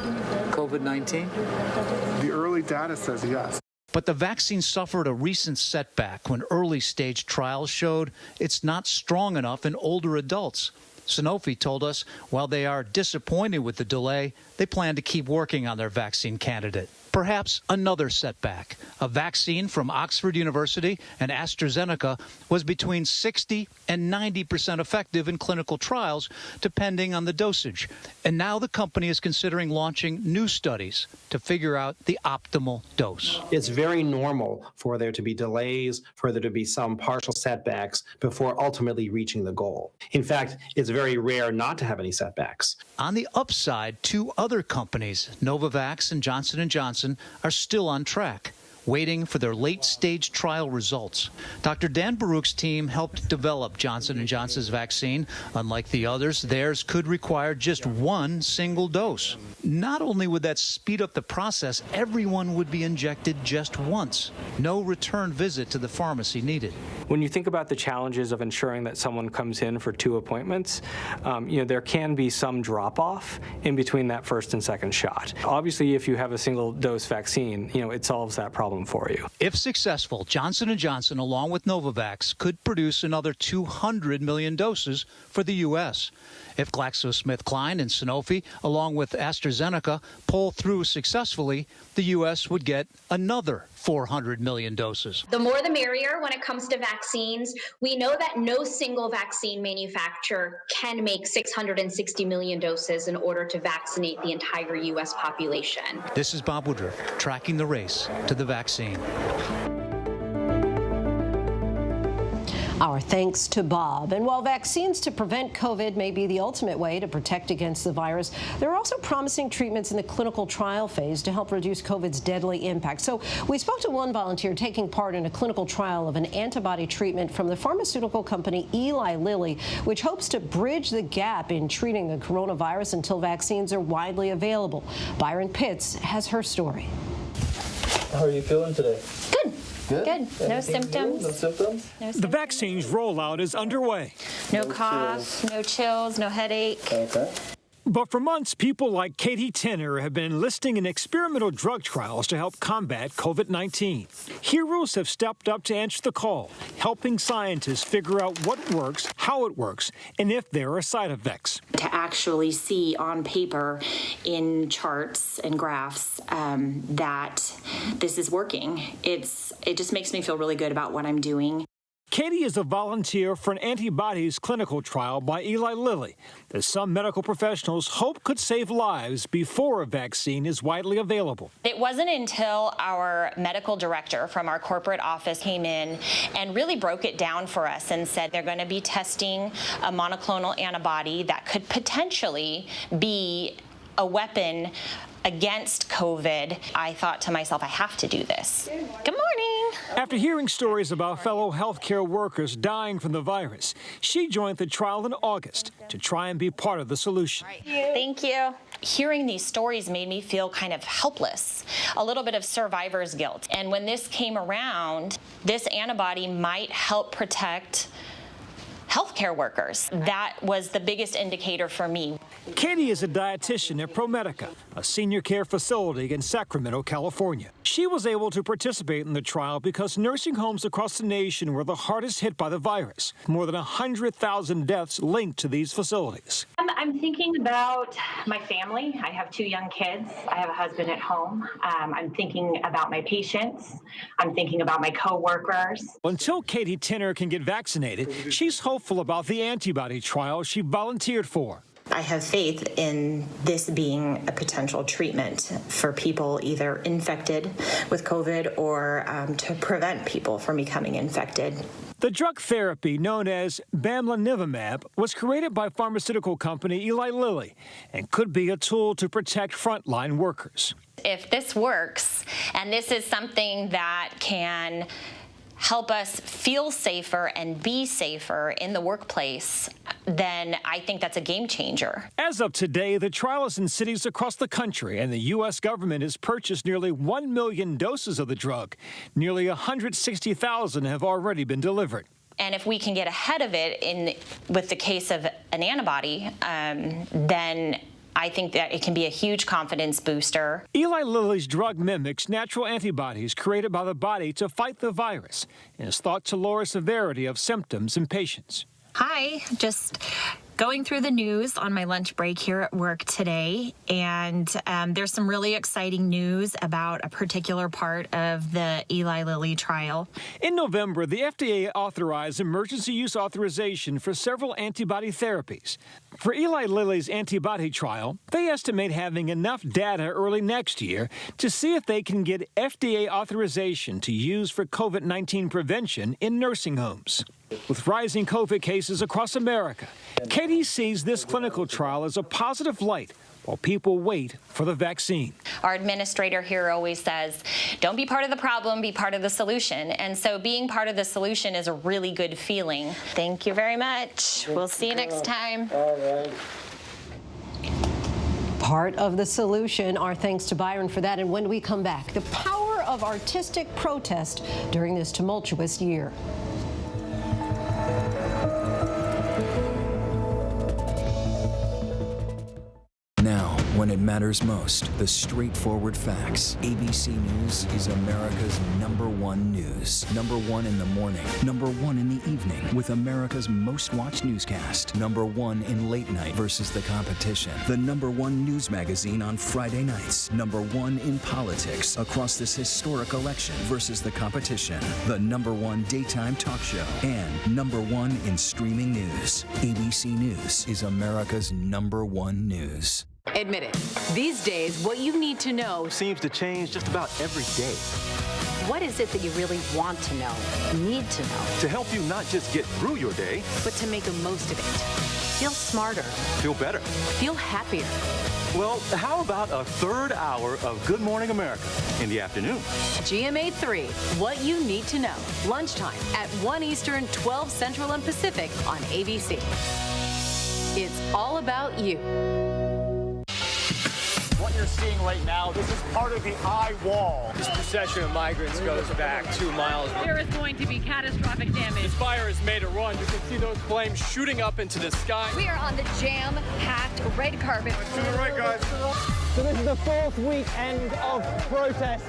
COVID-19? The early data says yes. But the vaccine suffered a recent setback when early-stage trials showed it's not strong enough in older adults. Sanofi told us while they are disappointed with the delay, they plan to keep working on their vaccine candidate. Perhaps another setback. A vaccine from Oxford University and AstraZeneca was between 60 and 90% effective in clinical trials, depending on the dosage. And now the company is considering launching new studies to figure out the optimal dose. It's very normal for there to be delays, for there to be some partial setbacks before ultimately reaching the goal. In fact, it's very rare not to have any setbacks. On the upside, 2 other companies, Novavax and Johnson & Johnson, are still on track, waiting for their late-stage trial results. Dr. Dan Baruch's team helped develop Johnson & Johnson's vaccine. Unlike the others, theirs could require just 1 single dose. Not only would that speed up the process, everyone would be injected just once. No return visit to the pharmacy needed. When you think about the challenges of ensuring that someone comes in for 2 appointments, there can be some drop-off in between that first and second shot. Obviously, if you have a single-dose vaccine, it solves that problem for you. If successful, Johnson & Johnson, along with Novavax, could produce another 200 million doses for the U.S. If GlaxoSmithKline and Sanofi, along with AstraZeneca, pull through successfully, the U.S. would get another 400 million doses. The more the merrier when it comes to vaccines. We know that no single vaccine manufacturer can make 660 million doses in order to vaccinate the entire U.S. population. This is Bob Woodruff, tracking the race to the vaccine. Our thanks to Bob. And while vaccines to prevent COVID may be the ultimate way to protect against the virus, there are also promising treatments in the clinical trial phase to help reduce COVID's deadly impact. So we spoke to one volunteer taking part in a clinical trial of an antibody treatment from the pharmaceutical company Eli Lilly, which hopes to bridge the gap in treating the coronavirus until vaccines are widely available. Byron Pitts has her story. How are you feeling today? Good. Good. No symptoms. No symptoms? The vaccine's rollout is underway. No cough, no chills, no headache. Okay. But for months, people like Katie Tenner have been enlisting in experimental drug trials to help combat COVID-19. Heroes have stepped up to answer the call, helping scientists figure out what works, how it works, and if there are side effects. To actually see on paper in charts and graphs that this is working, it just makes me feel really good about what I'm doing. Katie is a volunteer for an antibodies clinical trial by Eli Lilly that some medical professionals hope could save lives before a vaccine is widely available. It wasn't until our medical director from our corporate office came in and really broke it down for us and said they're going to be testing a monoclonal antibody that could potentially be a weapon against COVID. I thought to myself, I have to do this. Good morning. After hearing stories about fellow healthcare workers dying from the virus, she joined the trial in August to try and be part of the solution. Thank you. Hearing these stories made me feel kind of helpless, a little bit of survivor's guilt. And when this came around, this antibody might help protect healthcare workers. That was the biggest indicator for me. Katie is a dietitian at ProMedica, a senior care facility in Sacramento, California. She was able to participate in the trial because nursing homes across the nation were the hardest hit by the virus. More than 100,000 deaths linked to these facilities. I'm thinking about my family. I have 2 young kids. I have a husband at home. I'm thinking about my patients. I'm thinking about my coworkers. Until Katie Tinner can get vaccinated, she's hopeful about the antibody trial she volunteered for. I have faith in this being a potential treatment for people either infected with COVID or to prevent people from becoming infected. The drug therapy known as bamlanivimab was created by pharmaceutical company Eli Lilly and could be a tool to protect frontline workers. If this works, and this is something that can help us feel safer and be safer in the workplace, then I think that's a game changer. As of today, the trial is in cities across the country, and the U.S. government has purchased nearly 1 million doses of the drug. Nearly 160,000 have already been delivered. And if we can get ahead of it with the case of an antibody, then I think that it can be a huge confidence booster. Eli Lilly's drug mimics natural antibodies created by the body to fight the virus and is thought to lower severity of symptoms in patients. Hi, just going through the news on my lunch break here at work today, and there's some really exciting news about a particular part of the Eli Lilly trial. In November, the FDA authorized emergency use authorization for several antibody therapies. For Eli Lilly's antibody trial, they estimate having enough data early next year to see if they can get FDA authorization to use for COVID-19 prevention in nursing homes. With rising COVID cases across America, Katie sees this clinical trial as a positive light while people wait for the vaccine. Our administrator here always says, don't be part of the problem, be part of the solution. And so being part of the solution is a really good feeling. Thank you very much. We'll see you next time. All right. Part of the solution. Our thanks to Byron for that. And when we come back, the power of artistic protest during this tumultuous year. Now, when it matters most, the straightforward facts. ABC News is America's #1 news. #1 in the morning, #1 in the evening, with America's most watched newscast. #1 in late night versus the competition. The #1 news magazine on Friday nights. #1 in politics across this historic election versus the competition. The #1 daytime talk show. And #1 in streaming news. ABC News is America's #1 news. Admit it. These days, what you need to know seems to change just about every day. What is it that you really want to know, need to know? To help you not just get through your day, but to make the most of it. Feel smarter. Feel better. Feel happier. Well, how about a third hour of Good Morning America in the afternoon? GMA 3, what you need to know. Lunchtime at 1 Eastern, 12 Central and Pacific on ABC. It's all about you. What you're seeing right now, this is part of the eye wall. This procession of migrants goes back 2 miles. There is going to be catastrophic damage. This fire has made a run. You can see those flames shooting up into the sky. We are on the jam-packed red carpet. To the right, guys. So this is the 4th weekend of protest.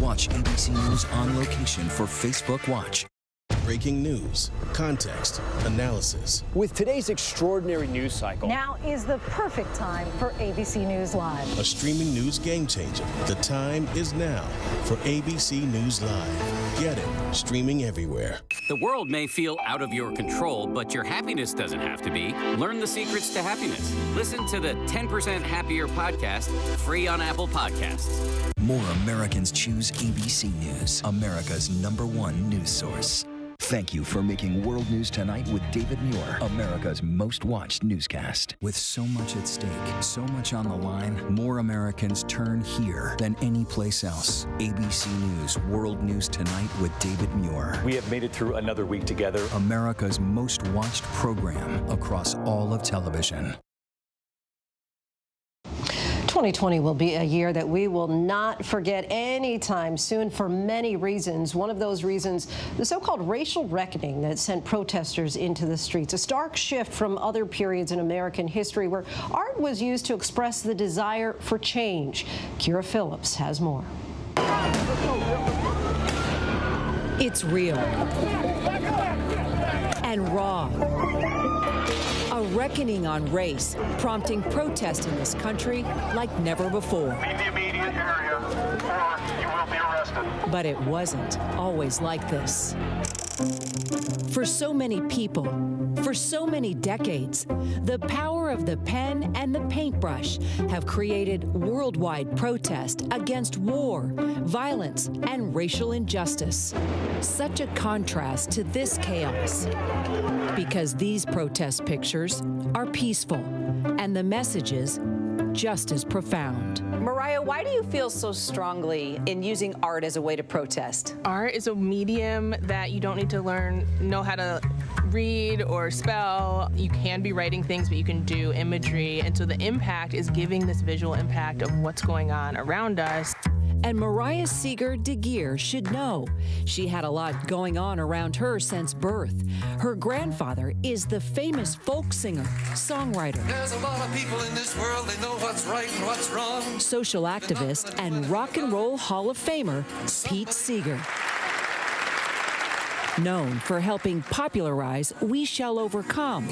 Watch ABC News on location for Facebook Watch. breaking news, context, analysis. With today's extraordinary news cycle, now is the perfect time for ABC News Live. A streaming news game changer. The time is now for ABC News Live. Get it, streaming everywhere. The world may feel out of your control, but your happiness doesn't have to be. Learn the secrets to happiness. Listen to the 10% Happier podcast, free on Apple Podcasts. More Americans choose ABC News, America's #1 news source. Thank you for making World News Tonight with David Muir, America's most watched newscast. With so much at stake, so much on the line, more Americans turn here than any place else. ABC News, World News Tonight with David Muir. We have made it through another week together. America's most watched program across all of television. 2020 will be a year that we will not forget anytime soon for many reasons. One of those reasons, the so-called racial reckoning that sent protesters into the streets, a stark shift from other periods in American history where art was used to express the desire for change. Kira Phillips has more. It's real and raw. A reckoning on race, prompting protest in this country like never before. Leave the immediate area, or you will be arrested. But it wasn't always like this. For so many people, for so many decades, the power of the pen and the paintbrush have created worldwide protest against war, violence, and racial injustice. Such a contrast to this chaos. Because these protest pictures are peaceful, and the messages just as profound. Mariah, why do you feel so strongly in using art as a way to protest? Art is a medium that you don't need to know how to read or spell. You can be writing things, but you can do imagery. And so the impact is giving this visual impact of what's going on around us. And Mariah Seeger DeGeer should know. She had a lot going on around her since birth. Her grandfather is the famous folk singer, songwriter. There's a lot of people in this world, they know what's right and what's wrong. Social activist and Rock and Roll Hall of Famer, Pete Seeger. Known for helping popularize We Shall Overcome.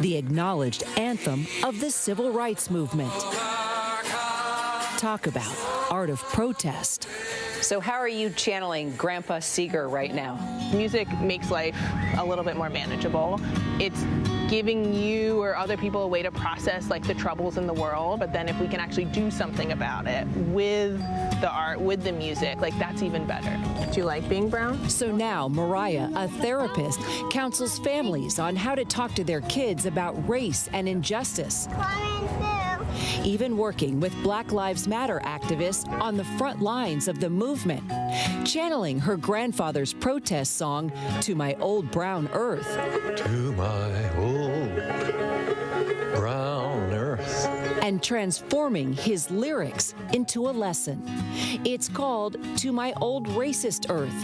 The acknowledged anthem of the civil rights movement. Talk about art of protest. So how are you channeling Grandpa Seeger right now? Music makes life a little bit more manageable. It's giving you or other people a way to process like the troubles in the world, but then if we can actually do something about it with the art, with the music, like that's even better. Do you like being brown? So now Mariah, a therapist, counsels families on how to talk to their kids about race and injustice. Even working with Black Lives Matter activists on the front lines of the movement, channeling her grandfather's protest song, To My Old Brown Earth. To my old brown earth. And transforming his lyrics into a lesson. It's called To My Old Racist Earth.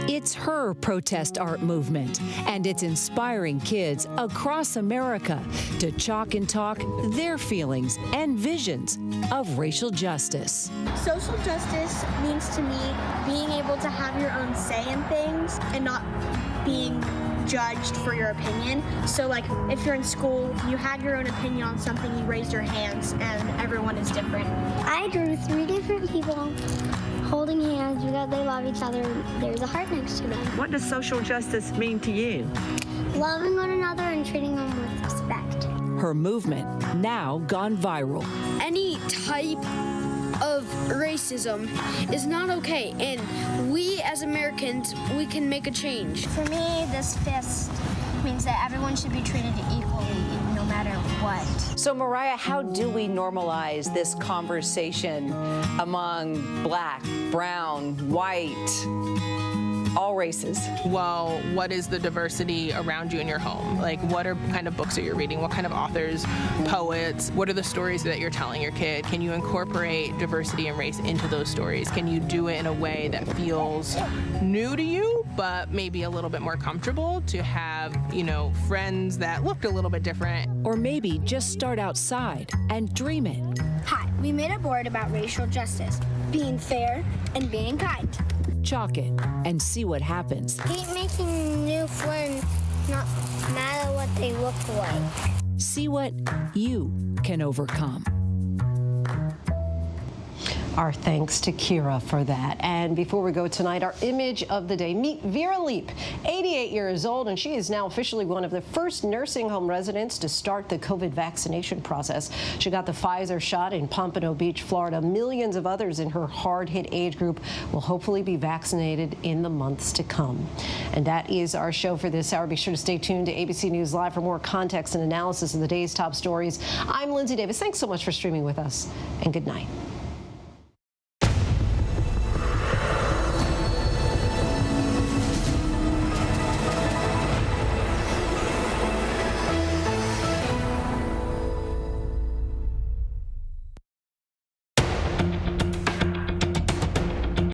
It's her protest art movement, and it's inspiring kids across America to chalk and talk their feelings and visions of racial justice. Social justice means to me being able to have your own say in things and not being judged for your opinion. So like if you're in school, you had your own opinion on something, you raised your hands, and everyone is different. I drew 3 different people holding hands because they love each other. There's a heart next to them. What does social justice mean to you? Loving one another and treating them with respect. Her movement now gone viral. Any type of racism is not okay, and we as Americans, we can make a change. For me, this fist means that everyone should be treated equally, no matter what. So Mariah, how do we normalize this conversation among black, brown, white, all races? Well, what is the diversity around you in your home? Like, what kind of books are you reading? What kind of authors, poets? What are the stories that you're telling your kid? Can you incorporate diversity and race into those stories? Can you do it in a way that feels new to you, but maybe a little bit more comfortable to have, friends that looked a little bit different? Or maybe just start outside and dream it. Hi, we made a board about racial justice. being fair, and being kind. Chalk it and see what happens. Keep making new friends, no matter what they look like. See what you can overcome. Our thanks to Kira for that. And before we go tonight, our image of the day. Meet Vera Leap, 88 years old, and she is now officially one of the first nursing home residents to start the COVID vaccination process. She got the Pfizer shot in Pompano Beach, Florida. Millions of others in her hard-hit age group will hopefully be vaccinated in the months to come. And that is our show for this hour. Be sure to stay tuned to ABC News Live for more context and analysis of the day's top stories. I'm Lindsay Davis. Thanks so much for streaming with us, and good night.